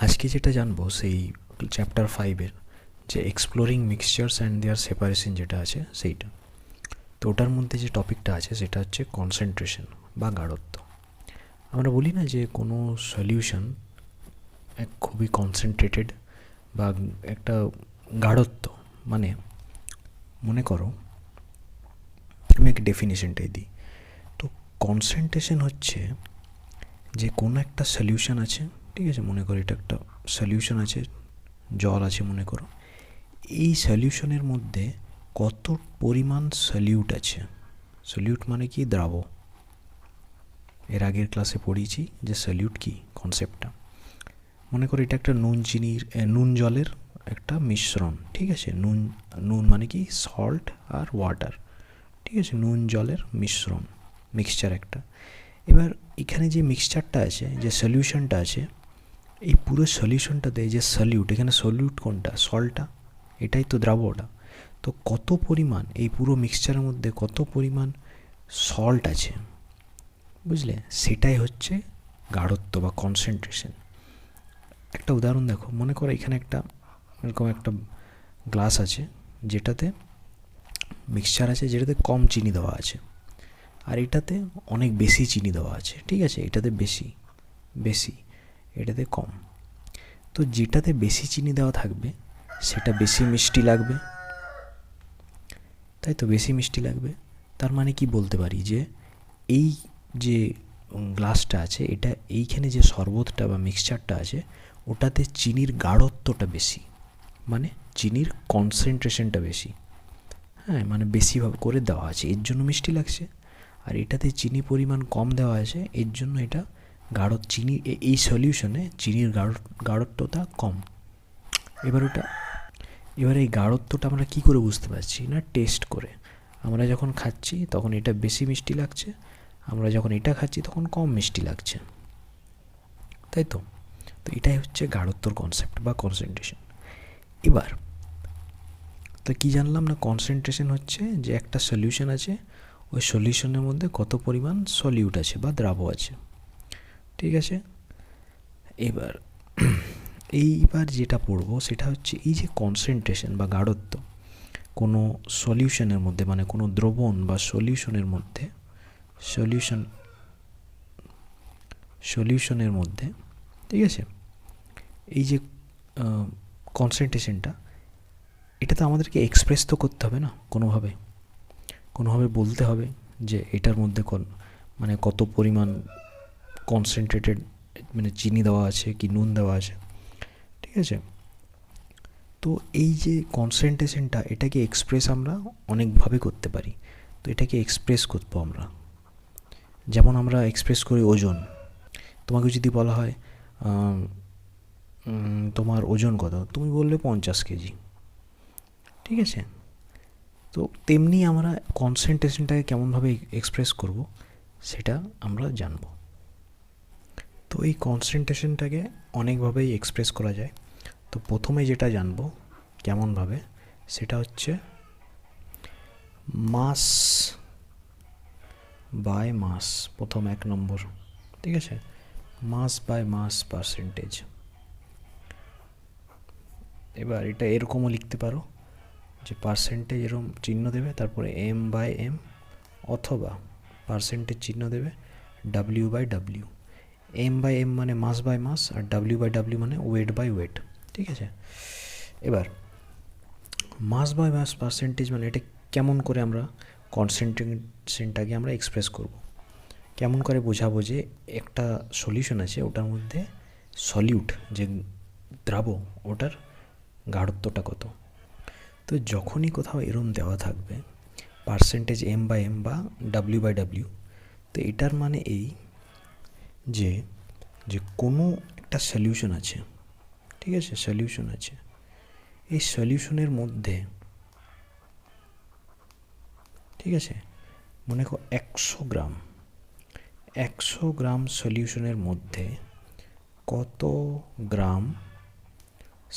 আজকে যেটা জানবো সেই চ্যাপ্টার 5-এর যে এক্সপ্লোরিং মিক্সচার্স অ্যান্ড দেয়ার সেপারেশন যেটা আছে সেইটা। তো ওটার মধ্যে যে টপিকটা আছে সেটা হচ্ছে কনসেন্ট্রেশন বা গাঢ়ত্ব। আমরা বলি না যে কোনো সলিউশন এক খুবই কনসেন্ট্রেটেড বা একটা গাঢ়ত্ব, মানে মনে করো আমি একটা ডেফিনেশনটাই দিই। তো কনসেন্ট্রেশন হচ্ছে যে কোনো একটা সলিউশন আছে, ঠিক আছে, মনে করো এটা একটা সলিউশন আছে, জল আছে মনে করো, এই সলিউশনের মধ্যে কত পরিমাণ সলিউট আছে। সলিউট মানে কি? দ্রাব। এর আগের ক্লাসে পড়িয়েছি যে সলিউট কি কনসেপ্টটা। মনে করো এটা একটা নুন জলের একটা মিশ্রণ, ঠিক আছে। নুন নুন মানে কি? সল্ট আর ওয়াটার, ঠিক আছে, নুন জলের মিশ্রণ, মিক্সচার একটা। এবার এখানে যে মিক্সচারটা আছে, যে সলিউশনটা আছে, এই পুরো সলিউশনটাতে যে সলিউট, এখানে সলিউট কোনটা? সল্টটা, এটাই তো দ্রাবকটা। তো কত পরিমাণ এই পুরো মিক্সচারের মধ্যে কত পরিমাণ সল্ট আছে, বুঝলে, সেটাই হচ্ছে গাঢ়ত্ব বা কনসেন্ট্রেশন। একটা উদাহরণ দেখো, মনে করো এখানে একটা এরকম একটা গ্লাস আছে যেটাতে মিক্সচার আছে, যেটাতে কম চিনি দেওয়া আছে, আর এটাতে অনেক বেশি চিনি দেওয়া আছে, ঠিক আছে। এটাতে বেশি বেশি, এটাতে কম। তো যেটাতে বেশি চিনি দেওয়া থাকবে সেটা বেশি মিষ্টি লাগবে, তাই তো, বেশি মিষ্টি লাগবে। তার মানে কি বলতে পারি যে এই যে গ্লাসটা আছে, এটা এইখানে যে শরবতটা বা মিক্সচারটা আছে ওটাতে চিনির গাঢ়ত্বটা বেশি, মানে চিনির কনসেন্ট্রেশনটা বেশি। হ্যাঁ, মানে বেশিভাবে করে দেওয়া আছে, এর জন্য মিষ্টি লাগছে। আর এটাতে চিনি পরিমাণ কম দেওয়া আছে, এর জন্য এটা গাঢ়, চিনি এই সলিউশনে চিনির গাঢ়ত্বটা কম। এবার এই গাঢ়ত্বটা আমরা কি করে বুঝতে পারছি? না, টেস্ট করে। আমরা যখন খাচ্ছি তখন এটা বেশি মিষ্টি লাগছে, আমরা যখন এটা খাচ্ছি তখন কম মিষ্টি লাগছে, তাই তো। তো এটাই হচ্ছে গাঢ়ত্বর কনসেপ্ট বা কনসেন্ট্রেশন। এবার তো কী জানলাম? না, কনসেন্ট্রেশন হচ্ছে যে একটা সলিউশন আছে, ওই সলিউশনের মধ্যে কত পরিমাণ সলিউট আছে বা দ্রাব আছে, ঠিক আছে। এবার এইবার যেটা পড়বো সেটা হচ্ছে এই যে কনসেন্ট্রেশন বা গাঢ়ত্ব কোনো সলিউশনের মধ্যে, মানে কোনো দ্রবণ বা সলিউশনের মধ্যে, সলিউশনের মধ্যে, ঠিক আছে, এই যে কনসেন্ট্রেশনটা, এটা তো আমাদেরকে এক্সপ্রেস তো করতে হবে না, কোনোভাবে বলতে হবে যে এটার মধ্যে মানে কত পরিমাণ কনসেন্ট্রেটেড, মানে চিনি দেওয়া আছে কি নুন দেওয়া আছে, ঠিক আছে। তো এই যে কনসেন্ট্রেশনটা, এটাকে এক্সপ্রেস আমরা অনেকভাবে করতে পারি। তো এটাকে এক্সপ্রেস করবো আমরা, যেমন আমরা এক্সপ্রেস করি ওজন। তোমাকে যদি বলা হয় তোমার ওজন কত, তুমি বললে 50 কেজি, ঠিক আছে। তো তেমনি আমরা কনসেন্ট্রেশনটাকে কেমনভাবে এক্সপ্রেস করব সেটা আমরা জানব। তো এই কনসেন্ট্রেশনটাকে অনেকভাবেই এক্সপ্রেস করা যায়। তো প্রথমে যেটা জানব কেমনভাবে, সেটা হচ্ছে মাস বাই মাস, প্রথম 1 নম্বর, ঠিক আছে, মাস বাই মাস পার্সেন্টেজ। এবার এটা এরকমও লিখতে পারো যে পার্সেন্টেজ এরকম চিহ্ন দেবে, তারপরে এম বাই এম, অথবা পার্সেন্টেজ চিহ্ন দেবে W by W. M by M মানে মাস বাই মাস, আর ডাব্লিউ বাই ডাব্লিউ মানে ওয়েট বাই ওয়েট, ঠিক আছে। এবার মাস বাই মাস পার্সেন্টেজ মানে এটা কেমন করে আমরা কনসেন্ট্রেশনটাকে আমরা এক্সপ্রেস করব, কেমন করে বোঝাবো যে একটা সলিউশন আছে ওটার মধ্যে সলিউট যে দ্রাব ওটার গাঢ়ত্বটা কত। তো যখনই কোথাও এরম দেওয়া থাকবে পার্সেন্টেজ এম বাই এম বা ডাব্লিউ বাই ডাব্লিউ, তো এটার মানে এই যে যে কোনো একটা সলিউশন আছে, ঠিক আছে, সলিউশন আছে, এই সলিউশনের মধ্যে, ঠিক আছে, মনে করো 100 গ্রাম সলিউশনের মধ্যে কত গ্রাম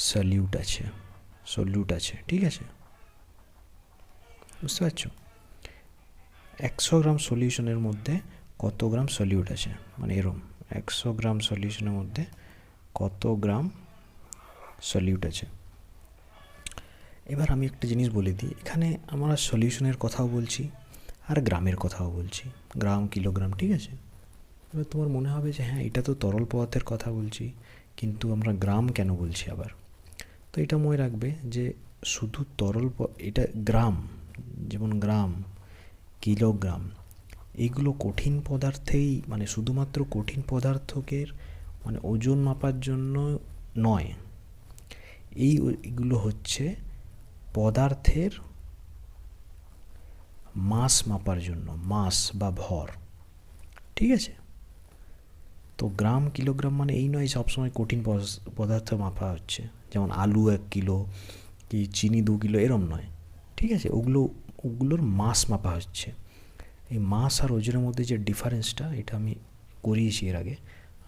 সলিউট আছে, ঠিক আছে, বুঝতে পারছো? 100 গ্রাম সলিউশনের মধ্যে কত গ্রাম সলিউট আছে, মানে এরম 100 গ্রাম সলিউশনের মধ্যে কত গ্রাম সলিউট আছে। এবার আমি একটা জিনিস বলে দিই, এখানে আমরা সলিউশনের কথাও বলছি আর গ্রামের কথাও বলছি, গ্রাম কিলোগ্রাম, ঠিক আছে। এবার তোমার মনে হবে যে হ্যাঁ এটা তো তরল পদার্থের কথা বলছি, কিন্তু আমরা গ্রাম কেন বলছি আবার। তো এটা মনে রাখবে যে শুধু এটা গ্রাম, যেমন গ্রাম, কিলোগ্রাম, এইগুলো কঠিন পদার্থেই, মানে শুধুমাত্র কঠিন পদার্থকে মানে ওজন মাপার জন্য নয়, এইগুলো হচ্ছে পদার্থের মাস মাপার জন্য, মাস বা ভর, ঠিক আছে। তো গ্রাম কিলোগ্রাম মানে এই নয় সবসময় কঠিন পদার্থ মাপা হচ্ছে, যেমন আলু 1 কিলো কি চিনি 2 কিলো, এরম নয়, ঠিক আছে। ওগুলোর মাস মাপা হচ্ছে। এই মাস আর ওজনের মধ্যে যে ডিফারেন্সটা, এটা আমি করিয়েছি এর আগে,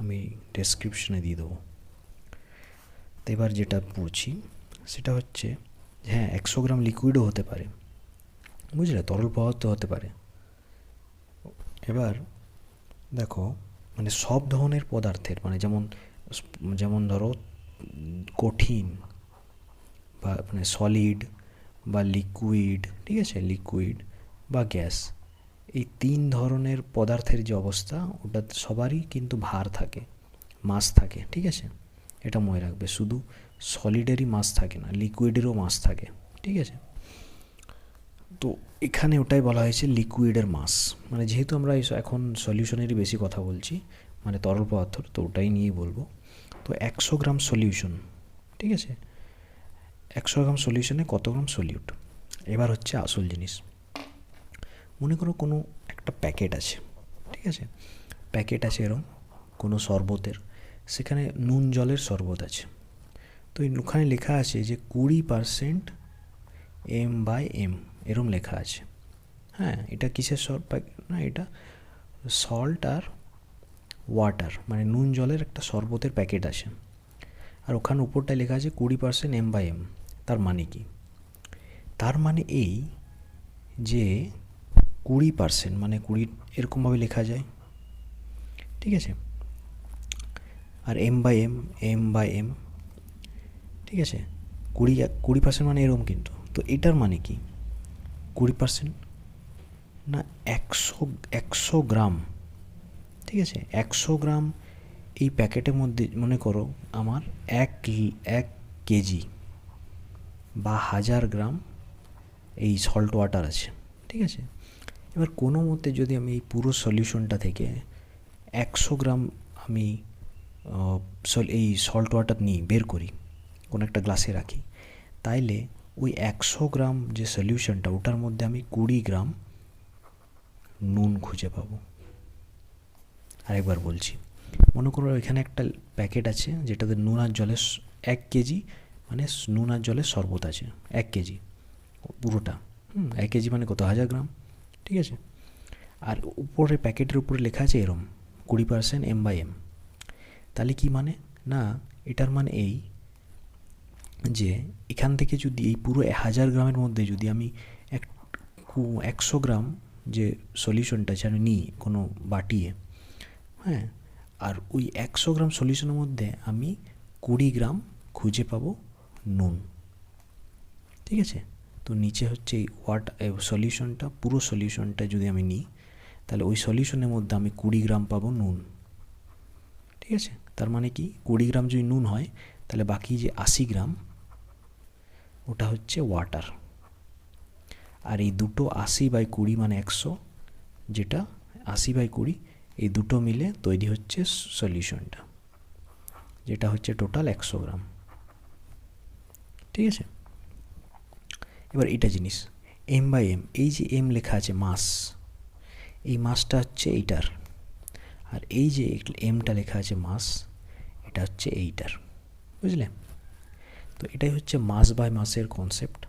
আমি ডেসক্রিপশনে দিয়ে দেবো। তো এবার যেটা পড়ছি সেটা হচ্ছে, হ্যাঁ 100 গ্রাম লিকুইডও হতে পারে, বুঝলে, তরল পদার্থ হতে পারে। এবার দেখো, মানে সব ধরনের পদার্থের, মানে যেমন যেমন ধরো কঠিন বা মানে সলিড বা লিকুইড, ঠিক আছে, লিকুইড বা গ্যাস, এই 3 ধরনের পদার্থের যে অবস্থা, ওটা সবারই কিন্তু ভার থাকে, মাস থাকে, ঠিক আছে। এটা মনে রাখবে, শুধু সলিডেরই মাস থাকে না, লিকুইডেরও মাস থাকে, ঠিক আছে। তো এখানে ওটাই বলা হয়েছে লিকুইডের মাস, মানে যেহেতু আমরা এখন সলিউশনেরই বেশি কথা বলছি, মানে তরল পদার্থ, তো ওটাই নিয়েই বলবো। তো 100 গ্রাম সলিউশন, ঠিক আছে, 100 গ্রাম সলিউশনে কত গ্রাম সলিউট। এবার হচ্ছে আসল জিনিস, মনে করো কোনো একটা প্যাকেট আছে, ঠিক আছে, প্যাকেট আছে এরকম কোনো শরবতের, সেখানে নুন জলের শরবত আছে। তো ওখানে লেখা আছে যে 20% m/m, এরম লেখা আছে। হ্যাঁ, এটা কিসের না, এটা সল্ট আর ওয়াটার, মানে নুন জলের একটা শরবতের প্যাকেট আছে, আর ওখানে উপরটায় লেখা আছে 20% m/m। তার মানে কি? তার মানে এই যে 20% মানে 20 এরকমভাবে লেখা যায়, ঠিক আছে। আর m/m, ঠিক আছে, 20% মানে এরকম, কিন্তু তো এটার মানে কি 20% না 100 গ্রাম, ঠিক আছে, 100 গ্রাম এই প্যাকেটের মধ্যে মনে করো আমার 1 কেজি বা 1000 গ্রাম এই সল্ট ওয়াটার আছে, ঠিক আছে। এবার কোনো মতে যদি আমি এই পুরো সলিউশনটা থেকে 100 গ্রাম আমি এই সল্ট ওয়াটার নিই, বের করি, কোনো একটা গ্লাসে রাখি, তাইলে ওই 100 গ্রাম যে সলিউশনটা, ওটার মধ্যে আমি 20 গ্রাম নুন খুঁজে পাবো। আরেকবার বলছি, মনে করো এখানে একটা প্যাকেট আছে যেটাতে নুন আর জলের 1 কেজি, মানে নুন আর জলের শরবত আছে 1 কেজি পুরোটা, 1 কেজি মানে কত, 1000 গ্রাম, ঠিক আছে। আর উপরে প্যাকেটের উপরে লেখা আছে এরম 20% m/m। তাহলে কি মানে, না এটার মানে এই যে এখান থেকে যদি এই পুরো 1000 গ্রামের মধ্যে যদি আমি 100 গ্রাম যে সলিউশনটা আছে আমি নিই কোনো বাটিয়ে, হ্যাঁ, আর ওই 100 গ্রাম সলিউশনের মধ্যে আমি 20 গ্রাম খুঁজে পাবো নুন, ঠিক আছে। তো নিচে হচ্ছে এই সলিউশনটা, পুরো সলিউশনটা যদি আমি নিই, তাহলে ওই সলিউশনের মধ্যে আমি 20 গ্রাম পাবো নুন, ঠিক আছে। তার মানে কি 20 গ্রাম যদি নুন হয়, তাহলে বাকি যে 80 গ্রাম ওটা হচ্ছে ওয়াটার। আর এই দুটো 80/20 মানে 100, যেটা 80/20, এই দুটো মিলে তৈরি হচ্ছে সলিউশনটা, যেটা হচ্ছে টোটাল 100 গ্রাম, ঠিক আছে। এবার এটা জিনিস m/m, এই যে m লেখা আছে মাস, এই মাসটা হচ্ছে এইটার, আর এই যে mটা লেখা আছে মাস, এটা হচ্ছে এইটার, বুঝলে। তো এটাই হচ্ছে মাস বাই মাসের কনসেপ্ট।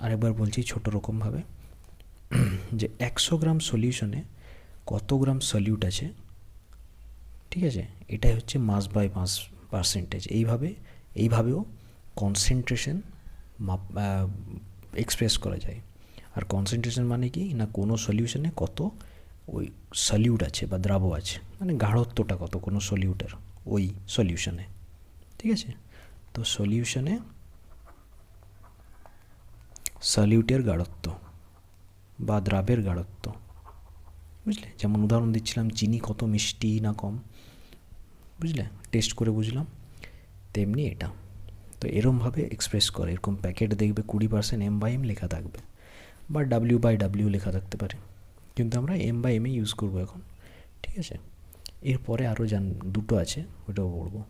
আরেকবার বলছি ছোটো রকমভাবে, যে 100 গ্রাম সলিউশনে কত গ্রাম সলিউট আছে, ঠিক আছে, এটাই হচ্ছে মাস বাই মাস পার্সেন্টেজ। এইভাবেও কনসেন্ট্রেশন এক্সপ্রেস করা যায়। আর কনসেন্ট্রেশন মানে কি না, কোনো সলিউশনে কত ওই সলিউট আছে বা দ্রাব আছে, মানে গাঢ়ত্বটা কত কোনো সলিউটের, ওই সলিউশনে, ঠিক আছে। তো সলিউশনে সলিউটের গাঢ়ত্ব বা দ্রাবের গাঢ়ত্ব, বুঝলে, যেমন উদাহরণ দিচ্ছিলাম চিনি কত মিষ্টি না কম, বুঝলে, টেস্ট করে বুঝলাম, তেমনি এটা। তো এরমভাবে এক্সপ্রেস করে, এরকম প্যাকেট দেখবে 20% M/M লেখা থাকবে, বা W/W লেখা থাকতে পারে, কিন্তু আমরা M/M ইউজ করবো এখন, ঠিক আছে। এরপরে আরও দুটো আছে, ওটাও পড়বো।